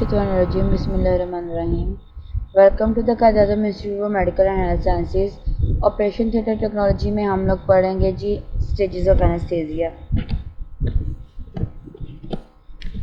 Minesh-shaytanir-rajim. Bismillahir-rahmanir-rahim. Welcome to the Quaid-e-Azam institute of medical and health sciences. Operation theatre technology में हम लोग पढ़ेंगे जी stages of anaesthesia.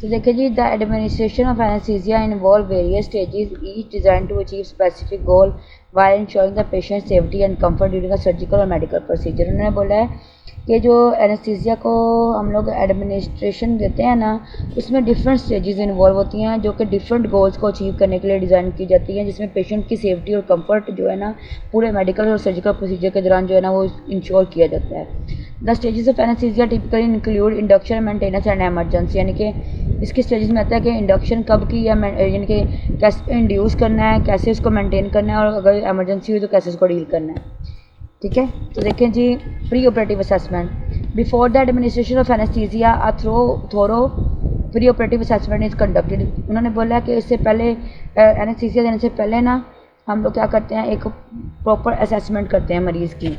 तो देखिए जी, the administration of anaesthesia involve various stages each design to achieve specific goal while ensuring the patient safety and comfort during a surgical or medical procedure. उन्होंने बोला है कि जो एनेस्थीसिया को हम लोग एडमिनिस्ट्रेशन देते हैं ना, उसमें डिफरेंट स्टेजेस इन्वॉल्व होती हैं जो कि डिफरेंट गोल्स को अचीव करने के लिए डिज़ाइन की जाती हैं, जिसमें पेशेंट की सेफ्टी और कंफर्ट जो है ना पूरे मेडिकल और सर्जिकल प्रोसीजर के दौरान जो है ना वो इंश्योर किया जाता है। The stages of anaesthesia typically include induction, maintenance and emergency. यानी कि इसके स्टेजेस में आता है कि इंडक्शन कब की या यानी कि कैसे इंड्यूस करना है, कैसे उसको मेंटेन करना है, और अगर एमरजेंसी हुई तो कैसे उसको डील करना है। ठीक है, तो देखें जी, preoperative assessment. Before the administration of anaesthesia a thorough preoperative assessment is conducted. उन्होंने बोला कि इससे पहले एनेस्थीसिया देने से पहले ना हम लोग क्या करते हैं, एक प्रॉपर असेसमेंट करते हैं मरीज़ की,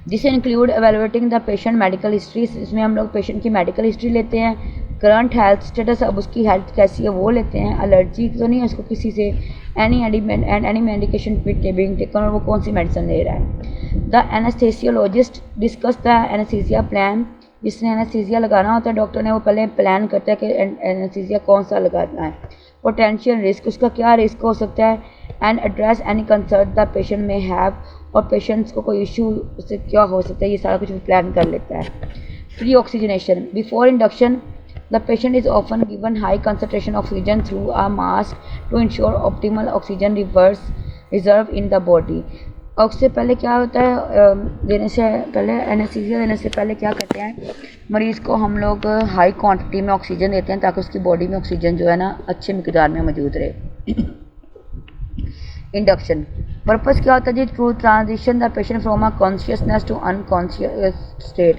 जिसे include evaluating the patient medical history. इसमें हम लोग पेशेंट की मेडिकल हिस्ट्री लेते हैं, करंट हेल्थ स्टेटस, अब उसकी हेल्थ कैसी है वो लेते हैं, एलर्जी तो नहीं है उसको किसी से, एनी मेडिकेशन बीइंग टेकन, और वो कौन सी मेडिसिन ले रहा है। The anaesthesiologist discuss the anaesthesia plan. जिसने एनेस्थीसिया लगाना होता है डॉक्टर ने, वो पहले प्लान करता है कि एनेस्थीसिया कौन सा लगाना है, पोटेंशियल रिस्क, उसका क्या रिस्क हो सकता है, and address any concern the patient में हैव, और पेशेंट्स को कोई इशू उससे क्या हो सकता है, ये सारा कुछ प्लान कर लेता है। Pre oxygenation. Before induction the patient is often given high concentration oxygen through a mask to ensure optimal oxygen reserve in the body। और उससे पहले क्या होता है, देने से पहले एनेस्थीसिया देने से पहले क्या करते हैं, मरीज़ को हम लोग हाई क्वांटिटी में ऑक्सीजन देते हैं ताकि उसकी बॉडी में ऑक्सीजन जो है ना अच्छे मिकदार में मौजूद रहे। इंडक्शन पर्पस क्या होता है जी, to transition the patient from a consciousness to unconscious state.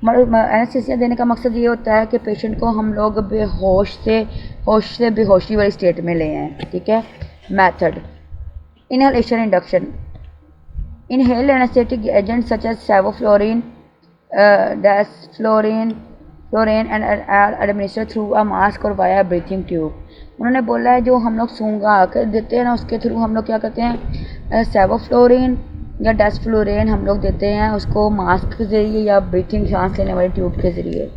Anaesthesia देने का मकसद ये होता है कि पेशेंट को हम लोग होश से बेहोशी वाली स्टेट में ले आएँ। ठीक है। Method. Inhalation induction. Inhale anaesthetic agent such as sevoflurane, desflurane and administered through a mask or via breathing tube. उन्होंने बोला है जो हम लोग सूंघा कर देते हैं ना, उसके थ्रू हम लोग क्या करते हैं, सेवोफ्लोरिन या डेसफ्लोरिन हम लोग देते हैं उसको मास्क के ज़रिए या ब्रीथिंग सांस लेने वाली ट्यूब के ज़रिए।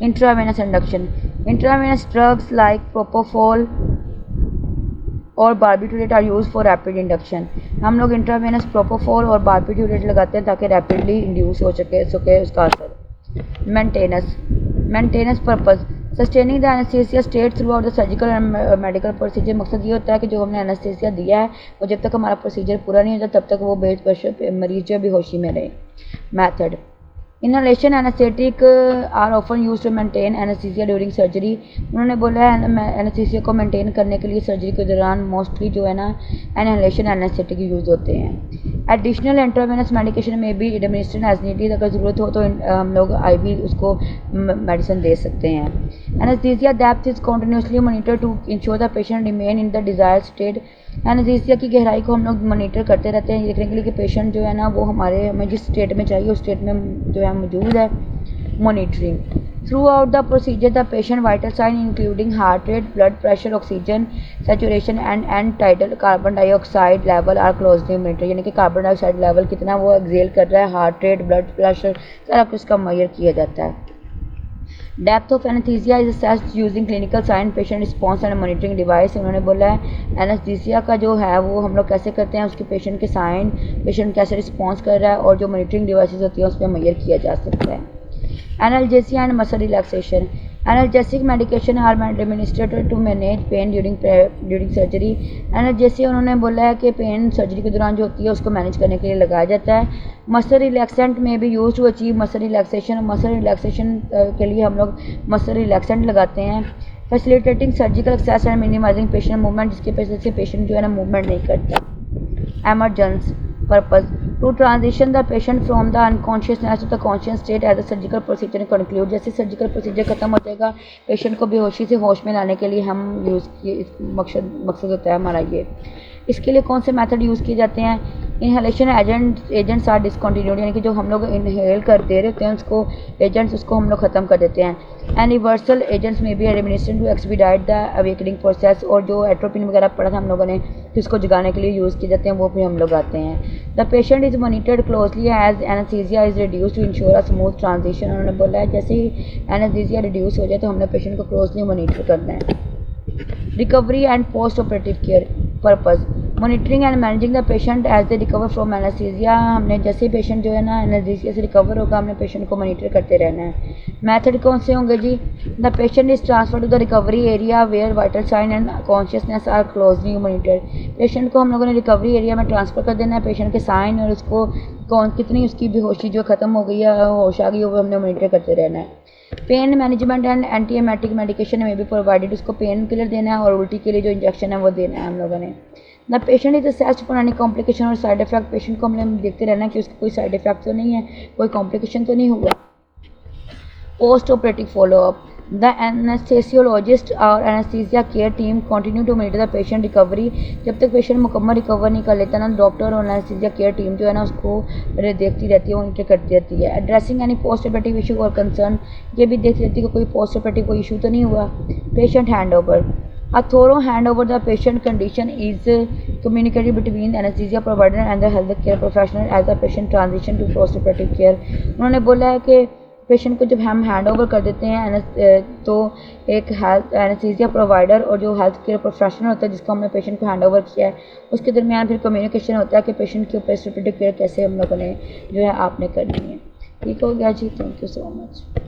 Intravenous induction. Intravenous drugs like propofol or barbiturate are use for rapid induction. हम लोग इंट्रावेनस प्रोपोफोल और बारबिटूरेट लगाते हैं ताकि रैपिडली इंड्यूस हो सके उसका असर। Maintenance purpose. Sustaining the anaesthesia state through out the surgical and medical procedure. मकसद ये होता है कि जो हमने एनेस्थीसिया दिया है वो जब तक हमारा प्रोसीजर पूरा नहीं होता तब तक वो मरीज जो बेहोशी में रहे। Method. Inhalation anaesthetic are often use to maintain anaesthesia during surgery. उन्होंने बोला है एनेस्थीसिया को मेंटेन करने के लिए सर्जरी के दौरान मोस्टली जो है ना इनहेलेशन एनेस्थेटिक यूज होते हैं। एडिशनल इंट्रावेनस मेडिकेशन में भी एडमिनिस्ट्रेशन एज नीडेड, अगर ज़रूरत हो तो हम लोग आईवी उसको मेडिसिन दे सकते हैं। Anaesthesia depth is continuously monitor to ensure the patient remain in the desired state. Anaesthesia की गहराई को हम लोग मॉनिटर करते रहते हैं देखने के लिए कि पेशेंट जो है ना वो हमें जिस स्टेट में चाहिए उस स्टेट में जो है मौजूद है। Monitoring. Throughout the procedure the patient vital sign including heart rate, blood pressure, oxygen saturation and tidal carbon dioxide level are closely monitor. यानी कि कार्बन डाइऑक्साइड लेवल कितना वो एक्सेल कर रहा है, हार्ट रेट, ब्लड प्रेशर, सारा कुछ का मेजर किया जाता है। Depth of anaesthesia is assessed using clinical sign, patient response and monitoring device. उन्होंने बोला है एनेस्थीसिया का जो है वो हम लोग कैसे करते हैं, उसके पेशेंट के साइन, पेशेंट कैसे रिस्पॉन्स कर रहा है, और जो मॉनिटरिंग डिवाइसेस होती है उस पर मेजर किया जा सकता है। Analgesia and muscle relaxation. Analgesic medication are administrated to manage pain during surgery. Analgesia उन्होंने बोला है कि पेन सर्जरी के दौरान जो होती है उसको मैनेज करने के लिए लगाया जाता है। मसल रिलैक्सेंट में भी use to achieve muscle relaxation. Muscle relaxation के लिए हम लोग मसल रिलैक्सेंट लगाते हैं। Facilitating surgical access and minimising patient movement, जिसके वजह से पेशेंट जो है ना मूवमेंट नहीं करता। Emergence purpose. To transition the patient from the unconsciousness to the conscious state as a surgical procedure conclude. जैसे सर्जिकल प्रोसीजर खत्म हो जाएगा, पेशेंट को बेहोशी से होश में लाने के लिए हम यूज़ किए, मकसद होता है हमारा ये। इसके लिए कौन से मेथड यूज़ किए जाते हैं? इनहेलेशन एजेंट्स आर डिसकंटिन्यूड, यानी कि जो हम लोग इनहेल कर दे रहे होते हैं उसको एजेंट्स उसको हम लोग ख़त्म कर देते हैं। And reversal agents may be administrate to expedite the awakening process, और जो एट्रोपिन वगैरह पढ़ा था हम लोगों ने जिसको जगाने के लिए यूज़ किए जाते हैं वो भी हम लोग आते हैं। The patient is monitored closely as anaesthesia is reduce to ensure a smooth transition. उन्होंने बोला है जैसे ही एनेस्थीसिया रिड्यूस हो जाए तो हमने पेशेंट को क्लोजली मॉनिटर करना है। Recovery and postoperative care purpose, monitoring and managing the patient as they recover from anaesthesia. हमने जैसे ही पेशेंट जो है ना एनेस्थीसिया से रिकवर होगा हमने पेशेंट को मॉनिटर करते रहना है। मेथड कौन से होंगे जी? The patient is transfer to the recovery area where vital sign and consciousness are closely monitored. Patient को हम लोगों ने रिकवरी एरिया में ट्रांसफ़र कर देना है, पेशेंट के साइन और उसको कितनी उसकी बेहोशी जो ख़त्म हो गई है होश आ गई है वो हमने मॉनिटर करते रहना है। पेन मैनेजमेंट एंड एंटीएमेटिक मेडिकेशन में भी प्रोवाइडेड, उसको पेन किलर देना है और उल्टी के लिए जो इंजेक्शन है वो देना है हम लोगों ने। The patient is assessed for any complication और साइड इफेक्ट, पेशेंट को हमने देखते रहना है कि उसको कोई साइड इफेक्ट तो नहीं है, कोई कॉम्प्लिकेशन तो नहीं हुआ। Postoperative follow up, the anaesthesiologist or anaesthesia care team continue to monitor the patient recovery. जब तक पेशेंट मुकम्मल रिकवर नहीं कर लेता ना डॉक्टर और एनेस्थीसिया केयर टीम जो है ना उसको देखती रहती है, मॉनिटर करती रहती है। Addressing any post operative issue और कंसर्न, ये भी देखती रहती है कि कोई पोस्ट ऑपरेटिव कोई इशू तो नहीं हुआ। Patient hand over, a thorough handover the patient condition is communicated between the anesthesia provider and the health care professional as the patient transition to post operative care। उन्होंने बोला है कि patient को जब हम हैंड ओवर कर देते हैं तो एक हेल्थ एनेस्थीसिया प्रोवाइडर और जो हेल्थ केयर प्रोफेशनल होता है जिसको हमने पेशेंट को हैंड ओवर किया है उसके दरमियान फिर कम्युनिकेशन होता है कि पेशेंट की पोस्ट ऑपरेटिव केयर कैसे हम लोगों ने जो है आपने करनी है। ठीक हो गया जी, थैंक यू सो मच।